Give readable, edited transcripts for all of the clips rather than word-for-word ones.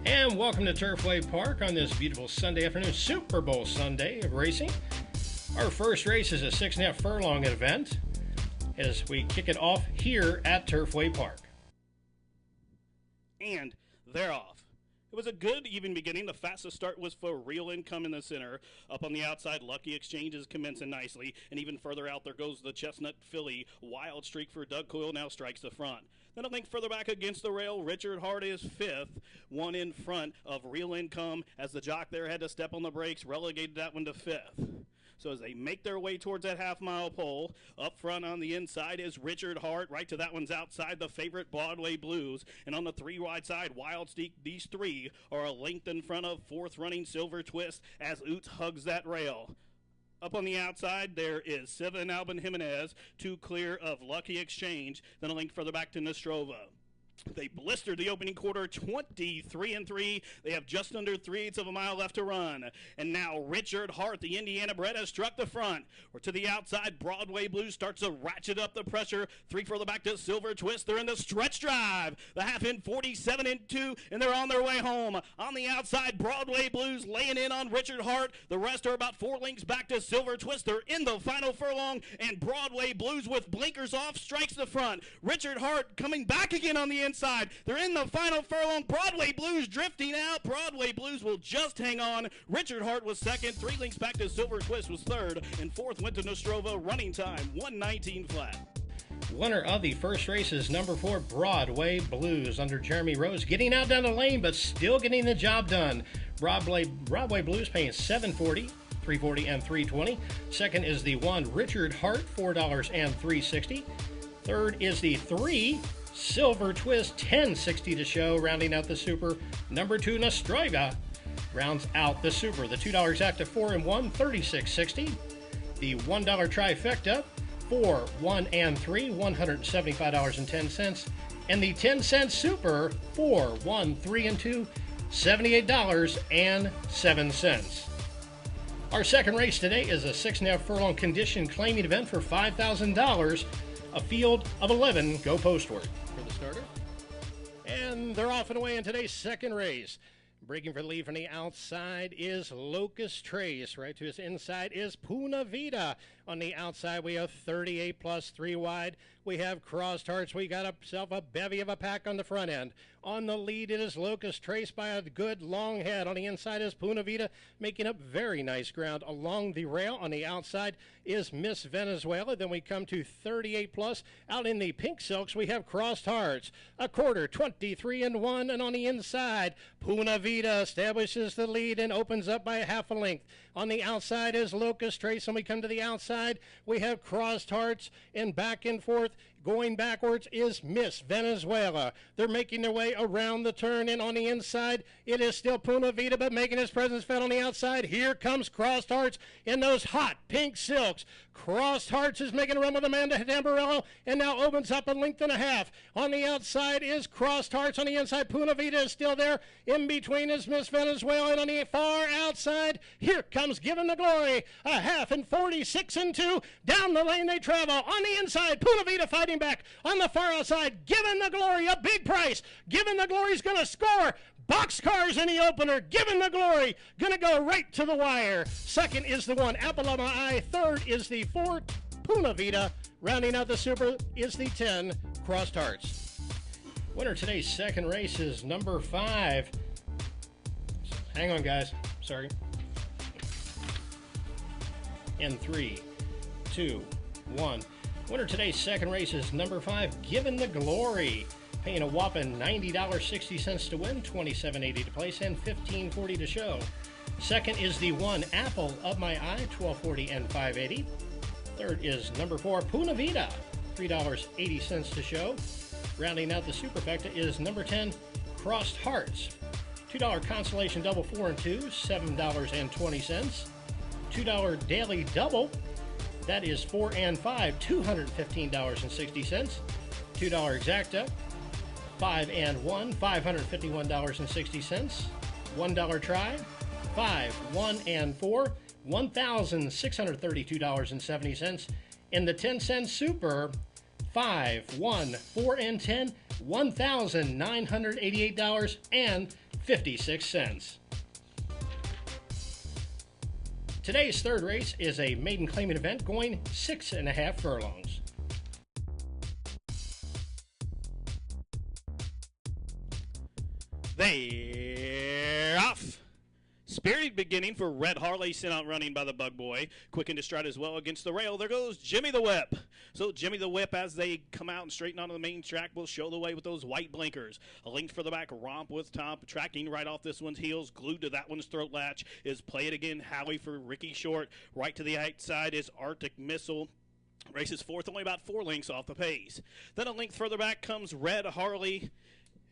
And welcome to Turfway Park on this beautiful Sunday afternoon, Super Bowl Sunday of racing. Our first race is a 6.5 furlong event as we kick it off here at Turfway Park. And they're off. It was a good, even beginning. The fastest start was for Real Income in the center. Up on the outside, Lucky Exchange is commencing nicely. And even further out, there goes the Chestnut Filly. Wild Streak for Doug Coyle now strikes the front. Then I think further back against the rail, Richard Hart is fifth. One in front of Real Income as the jock there had to step on the brakes, relegated that one to fifth. So as they make their way towards that half-mile pole, up front on the inside is Richard Hart. Right to that one's outside, the favorite Broadway Blues. And on the three-wide side, Wild Steak, these three are a length in front of fourth running Silver Twist as Oots hugs that rail. Up on the outside, there is Seven Albin Jimenez, two clear of Lucky Exchange, then a length further back to Nostrova. They blistered the opening quarter 23-3. They have just under 3/8 of a mile left to run. And now Richard Hart, the Indiana bred, has struck the front. We're to the outside. Broadway Blues starts to ratchet up the pressure. Three further back to Silver Twist. They're in the stretch drive. The half in 47-2, and they're on their way home. On the outside, Broadway Blues laying in on Richard Hart. The rest are about 4 lengths back to Silver Twist. They're in the final furlong, and Broadway Blues with blinkers off strikes the front. Richard Hart coming back again on the inside. They're in the final furlong. Broadway Blues drifting out. Broadway Blues will just hang on. Richard Hart was second. 3 lengths back to Silver Twist was third. And fourth went to Nostrova. Running time, 1:19 flat. Winner of the first race is number 4, Broadway Blues, under Jeremy Rose. Getting out down the lane, but still getting the job done. Broadway Blues paying $7.40. $3.40 and $3.20. Second is the 1, Richard Hart, $4 and $3.60. Third is the 3, Silver Twist, $10.60 to show, rounding out the super. Number 2, Nostrova, rounds out the super. The $2 exacta 4 and 1, $36.60. The $1 trifecta, 4, 1 and 3, $175.10. And the 10-cent super, 4, 1, 3 and 2, $78.07. Our second race today is a 6.5 furlong condition claiming event for $5,000. A field of 11 go postward for the starter. And they're off and away in today's second race. Breaking for the lead from the outside is Locust Trace. Right to his inside is Puna Vida. On the outside, we have 38 plus 3 wide. We have Crossed Hearts. We got ourselves a bevy of a pack on the front end. On the lead, it is Locust Trace by a good long head. On the inside is Puna Vida, making up very nice ground along the rail. On the outside is Miss Venezuela. Then we come to 38 plus. Out in the pink silks, we have Crossed Hearts. A quarter, 23 and 1. And on the inside, Puna Vida establishes the lead and opens up by a half a length. On the outside is Locust Trace. When we come to the outside, we have Crossed Hearts, and back and forth. Going backwards is Miss Venezuela. They're making their way around the turn, and on the inside, it is still Puna Vida, but making his presence felt on the outside. Here comes Crossed Hearts in those hot pink silks. Crossed Hearts is making a run with Amanda Tamborello, and now opens up a length and a half. On the outside is Crossed Hearts. On the inside, Puna Vida is still there. In between is Miss Venezuela, and on the far outside, here comes Given the Glory. A half in 46 and 2. Down the lane they travel. On the inside, Puna Vida fighting back. On the far outside, Given the Glory, a big price. Given the Glory's going to score. Boxcars in the opener. Given the Glory, going to go right to the wire. Second is the 1, Apple of My Eye. Third is the 4, Puna Vida. Rounding out the super is the 10, Crossed Hearts. Winner today's second race is number 5. Hang on, guys. Sorry. In 3, 2, 1. Winner today's second race is number 5, Given the Glory. Paying a whopping $90.60 to win, $27.80 to place, and $15.40 to show. Second is the 1, Apple of My Eye, $12.40 and $5.80. Third is number 4, Puna Vida, $3.80 to show. Rounding out the superfecta is number 10, Crossed Hearts. $2 consolation double 4 and 2, $7.20. $2 daily double, that is 4 and 5, $215.60. $2 exacta, 5 and 1, $551.60. $1 try, 5, 1 and 4, $1,632.70. In the 10-cent super, 5, 1, 4, and 10, $1,988.56. Today's third race is a maiden claiming event going 6.5 furlongs. They're off. Spirited beginning for Red Harley, sent out running by the Bug Boy. Quick into stride as well against the rail. There goes Jimmy the Whip. So Jimmy the Whip, as they come out and straighten onto the main track, will show the way with those white blinkers. A length for the back, Romp with top, tracking right off this one's heels, glued to that one's throat latch is Play It Again, Howie for Ricky Short. Right to the outside is Arctic Missile. Races fourth, only about 4 lengths off the pace. Then a length further back comes Red Harley,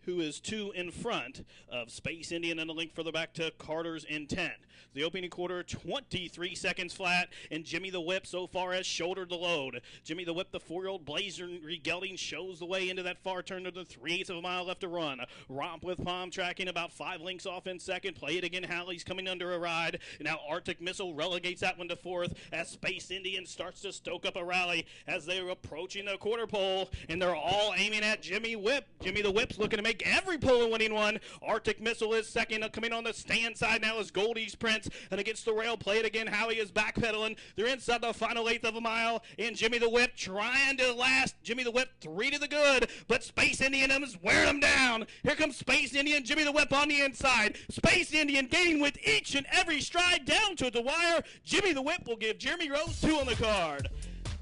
who is 2 in front of Space Indian, and a link further back to Carter's in 10. The opening quarter, 23 seconds flat, and Jimmy the Whip so far has shouldered the load. Jimmy the Whip, the 4-year-old Blazer Gelding, shows the way into that far turn to the 3/8 of a mile left to run. Romp with Palm tracking about 5 lengths off in second. Play It Again, Halley's coming under a ride. And now Arctic Missile relegates that one to 4th as Space Indian starts to stoke up a rally as they're approaching the quarter pole, and they're all aiming at Jimmy Whip. Jimmy the Whip's looking to make every pole a winning one. Arctic Missile is second. Coming on the stand side now is Goldie's Prince, and against the rail, Play It Again, Howie is backpedaling. They're inside the final 1/8 of a mile, and Jimmy the Whip trying to last. Jimmy the Whip 3 to the good, but Space Indian is wearing them down. Here comes Space Indian, Jimmy the Whip on the inside. Space Indian gaining with each and every stride down to the wire. Jimmy the Whip will give Jeremy Rose 2 on the card.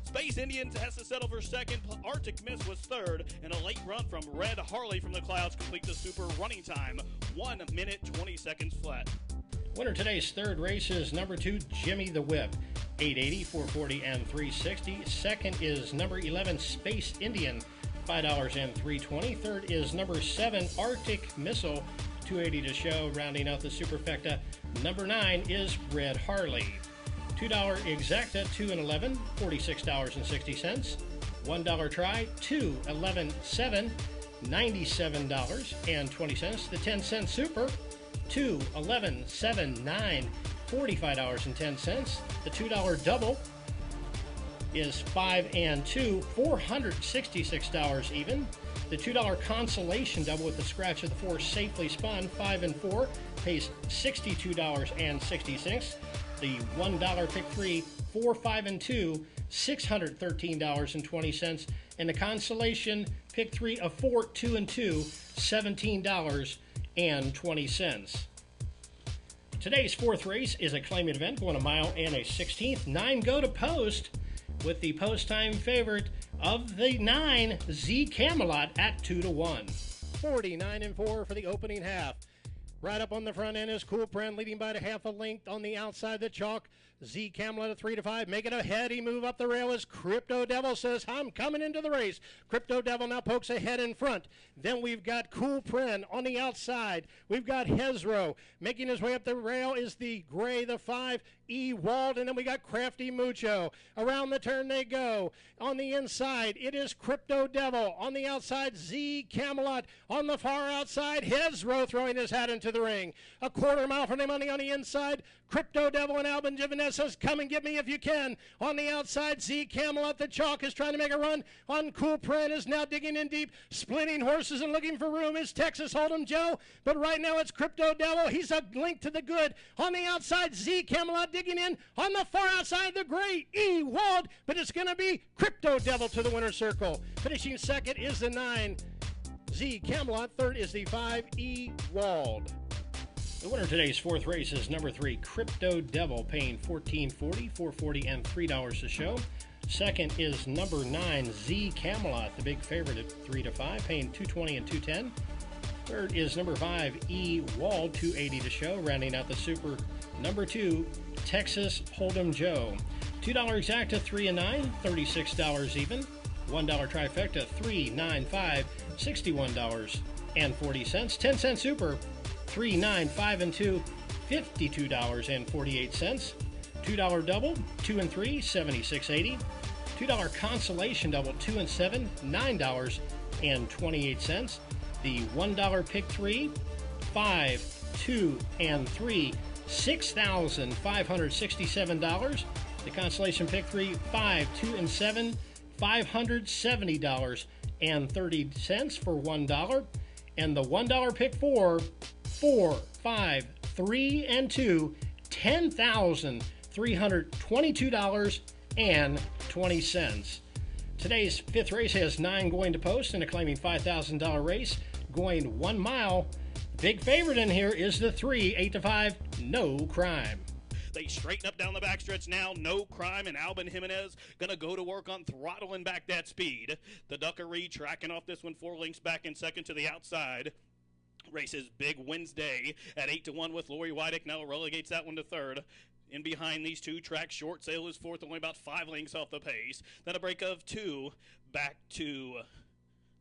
Space Indians has to settle for second. Arctic Miss was third, and a late run from Red Harley from the clouds complete the super running time. 1 minute, 20 seconds flat. Winner today's third race is number 2, Jimmy the Whip, 880, 440, and 360. Second is number 11, Space Indian, $5 and 320. Third is number 7, Arctic Missile, 280 to show. Rounding out the superfecta, number 9 is Red Harley. $2 exacta, 2 and 11, $46.60. $1 try, 2, 11, 7, $97.20. The 10-cent super, 2, 11, 7, 9, $45.10. The $2 double is 5 and 2, $466 even. The $2 consolation double with the scratch of the 4 safely spun, 5 and 4, pays $62.66. The $1 pick 3, 4, 5, and 2, $613.20. And the consolation pick 3 of 4, 2, and 2, $17.20. Today's fourth race is a claiming event going 1 mile and a 16th. 9 go to post with the post time favorite of the 9, Z Camelot, at 2 to 1. 49 and 4 for the opening half. Right up on the front end is Cool Pren, leading by a half a length. On the outside, the chalk, Z Camelot at 3 to 5. Making a heady move up the rail as Crypto Devil says, I'm coming into the race. Crypto Devil now pokes ahead in front. Then we've got Cool Pren on the outside. We've got Hezro. Making his way up the rail is the gray, the 5, E. Wald, and then we got Crafty Mucho. Around the turn they go. On the inside, it is Crypto Devil. On the outside, Z Camelot. On the far outside, Hezro throwing his hat into the ring. A quarter mile for the money on the inside. Crypto Devil and Alvin Giovanez says, come and get me if you can. On the outside, Z Camelot, the chalk, is trying to make a run. On Cool Pren is now digging in deep, splitting horses and looking for room is Texas Hold'em Joe. But right now it's Crypto Devil. He's a link to the good. On the outside, Z Camelot digging in. On the far outside, the gray E. Wald. But it's going to be Crypto Devil to the winner's circle. Finishing second is the 9, Z Camelot. Third is the 5, E. Wald. The winner of today's fourth race is number 3, Crypto Devil, paying $14.40, $4.40, and $3 to show. Second is number 9, Z Camelot, the big favorite at 3 to 5, paying $2.20 and $2.10. Third is number 5, E. Wald, $2.80 to show. Rounding out the super, number 2, Texas Hold'em Joe. $2 exacta, 3 and 9, $36 even. $1 trifecta, 3, 9, 5, $61.40. 10-cent super, 3, 9, 5, and 2, $52.48. $2 double, 2 and 3, $76.80. $2 consolation double, 2 and 7, $9.28. The $1 pick 3, 5, 2, and 3, $6,567. The consolation pick 3, 5, 2, and 7, $570.30 for $1. And the $1 pick four, 4, 5, 3, and 2, $10,322.20. Today's fifth race has 9 going to post and a claiming $5,000 race going 1 mile. Big favorite in here is the 3, 8-5, No Crime. They straighten up down the backstretch now. No Crime and Albin Jimenez going to go to work on throttling back that speed. The Duckery tracking off this one 4 lengths back in second to the outside. Races Big Wednesday at 8-1 with Lori Wydick. Now relegates that one to third. In behind these two tracks, Short Sale is fourth, only about 5 lengths off the pace. Then a break of 2 back to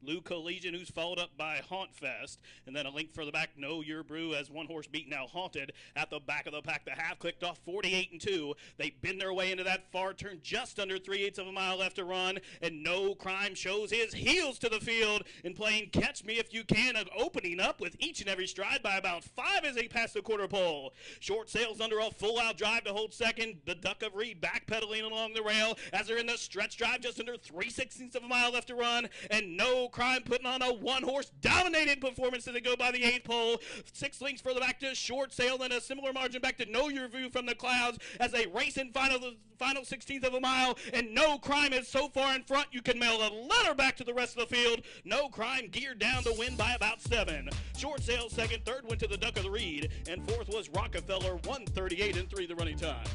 Lou Collegian, who's followed up by Haunt Fest, and then a length further back, Know Your Brew, as one horse beat Now Haunted at the back of the pack. The half clicked off 48-2. They bend their way into that far turn, just under 3/8 of a mile left to run, and No Crime shows his heels to the field in playing Catch Me If You Can, opening up with each and every stride by about 5 as they pass the quarter pole. Short Sale's under a full-out drive to hold second. The Duck of Reed backpedaling along the rail as they're in the stretch drive, just under 3/16 of a mile left to run, and No Crime putting on a one-horse dominated performance as they go by the 8th pole. 6 lengths further back to Short Sale, then a similar margin back to Know Your View from the clouds as they race in final 16th of a mile, and No Crime is so far in front you can mail a letter back to the rest of the field. No Crime geared down to win by about 7. Short Sale second, third went to the Duck of the Reed, and fourth was Rockefeller, 1:38.3 the running time.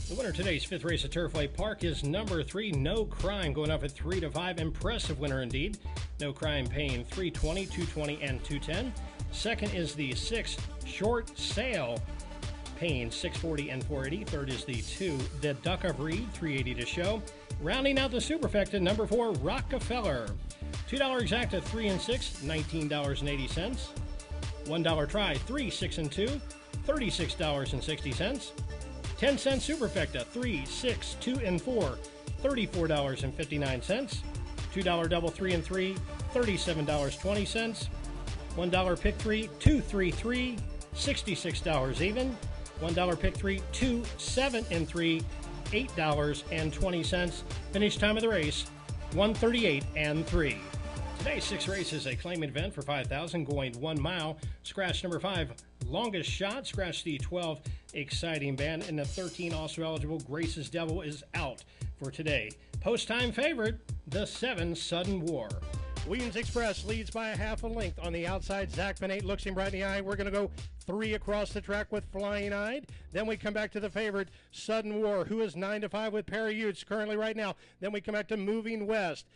The winner of today's fifth race at Turfway Park is number 3, No Crime, going up at 3-5. Impressive winner indeed. No Crime paying $320, $220, and $210. Second is the 6, Short Sale, paying $640 and $480. Third is the 2, The Duck of Reed, $380 to show. Rounding out the superfecta, number 4, Rockefeller. $2 exacta, 3 and 6, $19.80. $1 try, 3, 6, and 2, $36.60. 10-cent superfecta, 3, 6, 2, and 4, $34.59. $2 double, 3 and 3, $37.20. $1 pick 3, 2, 3, 3, $66 even. $1 pick 3, 2, 7, and 3, $8.20. Finish time of the race, 1:38 and 3. Today's 6th race is a claiming event for $5,000 going 1 mile. Scratch number 5, Longest Shot. Scratch the 12, Exciting Band. And the 13, also eligible, Grace's Devil, is out for today. Post time favorite, the 7, Sudden War. Williams Express leads by a half a length on the outside. Zach Benate looks him right in the eye. We're going to go 3 across the track with Flying Eyed. Then we come back to the favorite, Sudden War, who is 9-5 with Perry Utes currently right now. Then we come back to Moving West.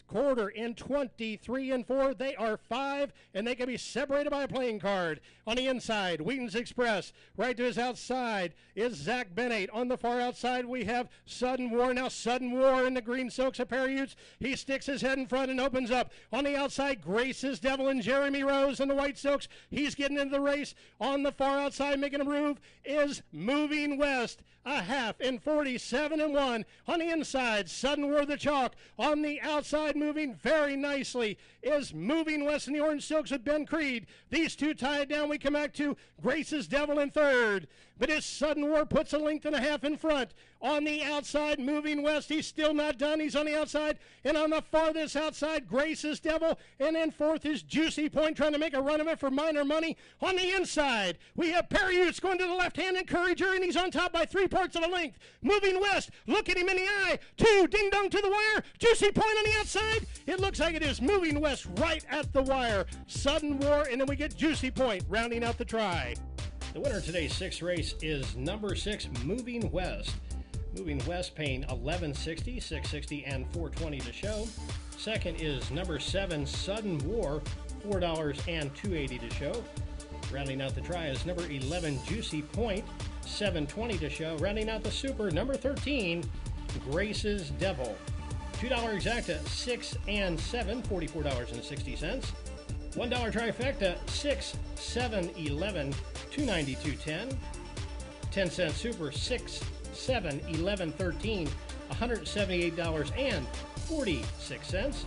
Quarter in 23 and 4. They are 5, and they can be separated by a playing card. On the inside, Wheaton's Express. Right to his outside is Zach Benate. On the far outside, we have Sudden War. Now Sudden War in the green silks of Perry Utes. He sticks his head in front and opens up. On the outside, Grace's Devil and Jeremy Rose in the white silks. He's getting into the race. On the far outside, making a move, is Moving West. A half in 47 and 1. On the inside, Sudden War the chalk. On the outside, moving very nicely, is Moving West in the orange silks with Ben Creed. These two tied down. We come back to Grace's Devil in third. But his Sudden War puts a length and a half in front. On the outside, Moving West. He's still not done. He's on the outside. And on the farthest outside, Grace's Devil. And then fourth is Juicy Point, trying to make a run of it for minor money. On the inside, we have Perry Utes going to the left-hand encourager, and he's on top by 3 parts of a length. Moving West, look at him in the eye. 2, ding dong to the wire. Juicy Point on the outside. It looks like it is Moving West right at the wire. Sudden War, and then we get Juicy Point rounding out the try. The winner of today's 6th race is number 6, Moving West. Moving West paying $11.60, $6.60, and $4.20 to show. Second is number 7, Sudden War, $4 and $2.80 to show. Rounding out the try is number 11, Juicy Point, $7.20 to show. Rounding out the super, number 13, Grace's Devil. $2 exacta, 6 and 7, $44.60. $1 trifecta, 6, 7, 11, $292.10. 10-cent super, 6, 7, 11, 13, $178.46.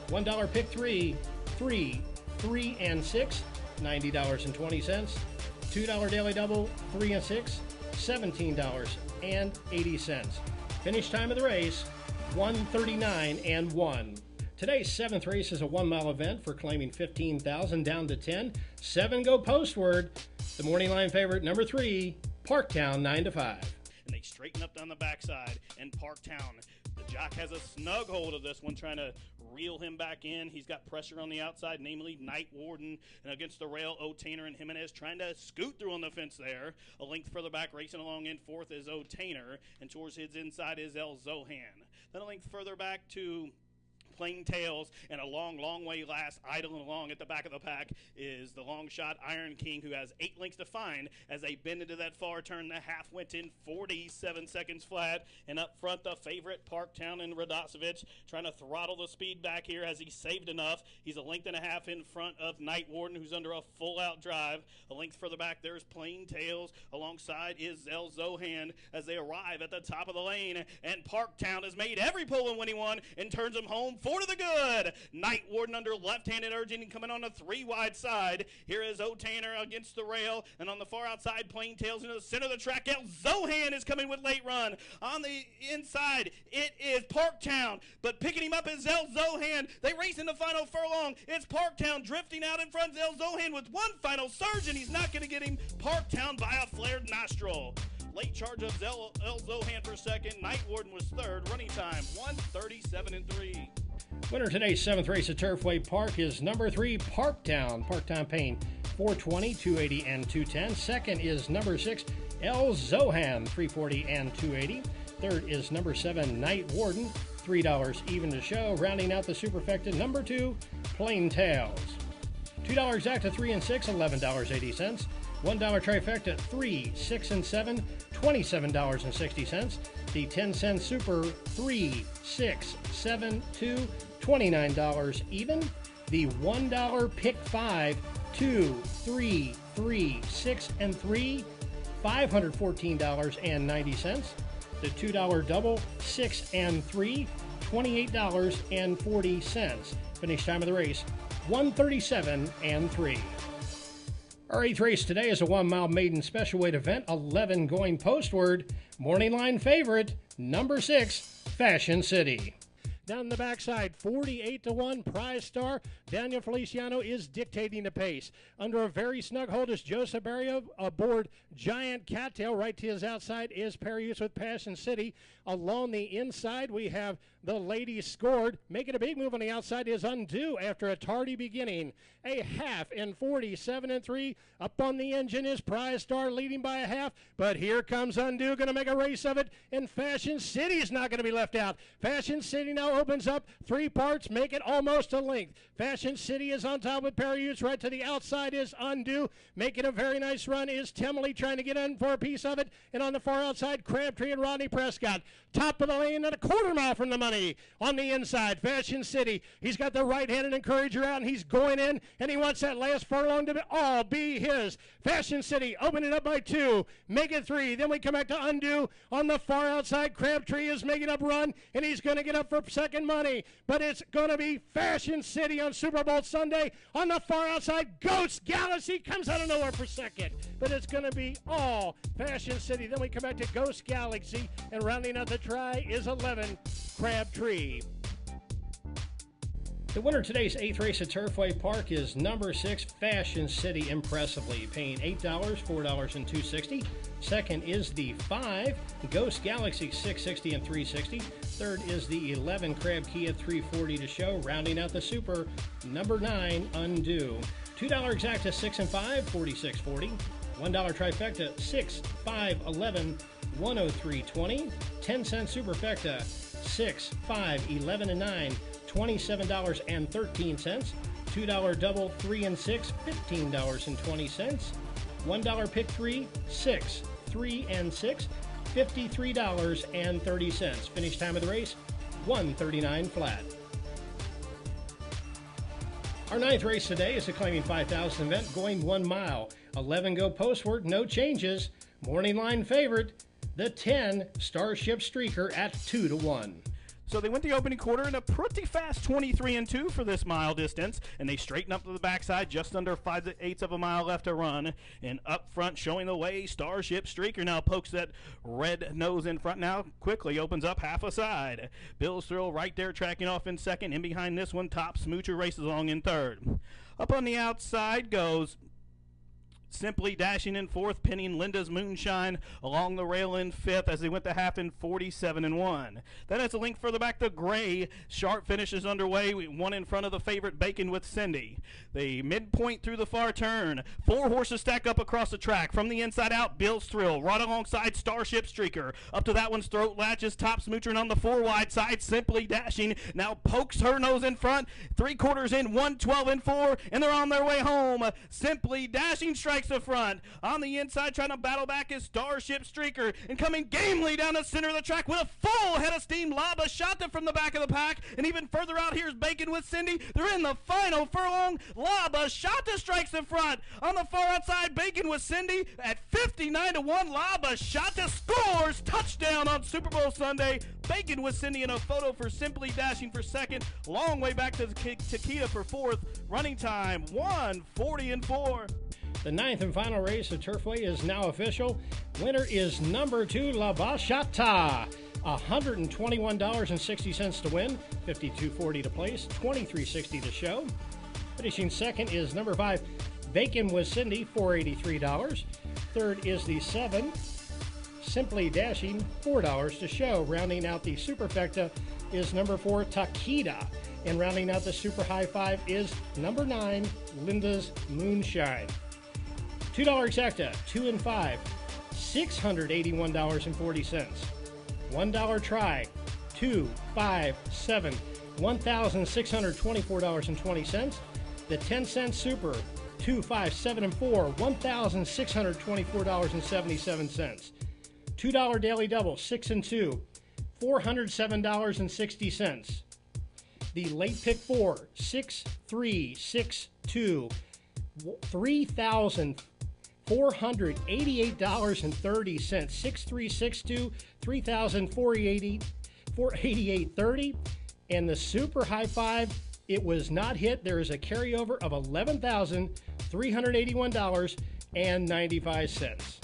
$1 pick 3, 3, 3, and 6, $90.20. $2 daily double, 3 and 6, $17.80. Finish time of the race, 139 and 1. Today's 7th race is a 1 mile event for claiming 15,000 down to 10. 7 go postward. The morning line favorite, number 3, Parktown, 9 to 5. And they straighten up down the backside, and Parktown, the jock has a snug hold of this one, trying to reel him back in. He's got pressure on the outside, namely Night Warden, and against the rail, O'Tainer and Jimenez trying to scoot through on the fence there. A length further back, racing along in fourth is O'Tainer, and towards his inside is El Zohan. Then a length further back to Plain Tails, and a long way last, idling along at the back of the pack is the long shot Iron King, who has 8 lengths to find as they bend into that far turn. The half went in 47 seconds flat, and up front the favorite Parktown and Radosevich trying to throttle the speed back here as he saved enough. He's a length and a half in front of Night Warden, who's under a full out drive. A length further back there's Plain Tails, alongside is El Zohan as they arrive at the top of the lane, and Parktown has made every pull in winning one and turns them home 4 to the good. Night Warden under left-handed urging and coming on the 3 wide side. Here is O'Tainer against the rail, and on the far outside, Plain Tails into the center of the track. El Zohan is coming with late run. On the inside, it is Parktown, but picking him up is El Zohan. They race in the final furlong. It's Parktown drifting out in front of El Zohan with one final surge, and he's not going to get him. Parktown by a flared nostril. Late charge of El Zohan for second. Night Warden was third. Running time 1:37 and 3. Winner today's 7th race at Turfway Park is number 3, Parktown. Parktown paying $420, $280, and $210. Second is number 6, El Zohan, $340 and $280. Third is number 7, Night Warden, $3 even to show. Rounding out the superfecta, number 2, Plain Tails. $2 exacta, 3 and 6, $11.80. $1 trifecta, 3, 6, and 7, $27.60. The 10-cent super, 3, 6, 7, 2, $29 even. The $1 pick 5, 2, 3, 3, 6, and 3, $514.90. The $2 double, 6 and 3, $28.40. Finish time of the race, 1:37 and 3. Our 8th race today is a 1 mile maiden special weight event, 11 going postward. Morning line favorite, number 6, Fashion City. Down the backside, 48 to 1, Prize Star. Daniel Feliciano is dictating the pace. Under a very snug hold is Joseph Barrio aboard Giant Cattail. Right to his outside is Perius with Passion City. Along the inside, we have the Ladies Scored. Making a big move on the outside is Undo after a tardy beginning. A half in 47 and 3. Up on the engine is Prize Star leading by a half, but here comes Undo, going to make a race of it, and Fashion City is not going to be left out. Fashion City now opens up 3 parts, make it almost a length. Fashion City is on top with Perius. Right to the outside is Undo. Making a very nice run is Temley trying to get in for a piece of it, and on the far outside, Crabtree and Rodney Prescott. Top of the lane and a quarter mile from the money. On the inside, Fashion City. He's got the right-handed encourager out, and he's going in, and he wants that last furlong to all be his. Fashion City opening up by 2, make it 3. Then we come back to Undo. On the far outside, Crabtree is making up run, and he's going to get up for second money. But it's going to be Fashion City on Super Bowl Sunday. On the far outside, Ghost Galaxy comes out of nowhere for second. But it's going to be all Fashion City. Then we come back to Ghost Galaxy, and rounding out the try is 11, Crabtree. The winner of today's 8th race at Turfway Park is number 6, Fashion City, impressively, paying $8, $4, and $2.60. Second is the 5, Ghost Galaxy, $6.60 and $3.60. Third is the 11, Crab Key at $3.40 to show. Rounding out the super, number 9, Undo. $2 exacta, 6 and 5, $46.40. $1 trifecta, 6, 5, 11, $103.20. 10-cent superfecta, 6, 5, 11, and 9, $27.13. $2 double, 3 and 6, $15.20. $1 pick 3, 6, 3 and 6, $53.30. Finish time of the race, 1:39 flat. Our 9th race today is a claiming 5,000 event going 1 mile. 11 go postward, no changes. Morning line favorite, the 10 Starship Streaker at 2 to 1. So they went the opening quarter in a pretty fast 23-2 for this mile distance, and they straighten up to the backside, just under 5/8 of a mile left to run. And up front, showing the way, Starship Streaker now pokes that red nose in front now, quickly opens up half a side. Bill's Thrill right there tracking off in second. In behind this one, Top Smoocher races along in third. Up on the outside goes Simply Dashing in fourth, pinning Linda's Moonshine along the rail in fifth as they went to half in 47-1. Then it's a link further back to Gray. Sharp finishes underway, one in front of the favorite Bacon with Cindy. The midpoint through the far turn. 4 horses stack up across the track. From the inside out, Bill's Thrill right alongside Starship Streaker. Up to that one's throat latches, Top Smoocher, and on the 4 wide side, Simply Dashing now pokes her nose in front. 3/4 in, 1:12-4, and they're on their way home. Simply Dashing strikes the front. On the inside, trying to battle back is Starship Streaker, and coming gamely down the center of the track with a full head of steam, La Bachata from the back of the pack, and even further out, here's Bacon with Cindy. They're in the final furlong. La Bachata strikes the front. On the far outside, Bacon with Cindy at 59-1. La Bachata scores touchdown on Super Bowl Sunday. Bacon with Cindy in a photo for Simply Dashing for second. Long way back to Takita for fourth. Running time 1:40-4. The 9th and final race of Turfway is now official. Winner is number 2, La Bachata. $121.60 to win, $52.40 to place, $23.60 to show. Finishing second is number 5, Bacon with Cindy, $483. Third is the 7, Simply Dashing, $4 to show. Rounding out the superfecta is number 4, Takita. And rounding out the super high 5 is number 9, Linda's Moonshine. $2 exacta, 2 and 5, $681.40. $1 try, 2, 5, 7, $1,624.20. The 10-cent super, 2, 5, 7, and 4, $1,624.77. $2 daily double, 6 and 2, $407.60. The late pick 4, 6, 3, 6, 2, $3,488.30. 6362, $3,488.30. And the super high 5, it was not hit. There is a carryover of $11,381.95.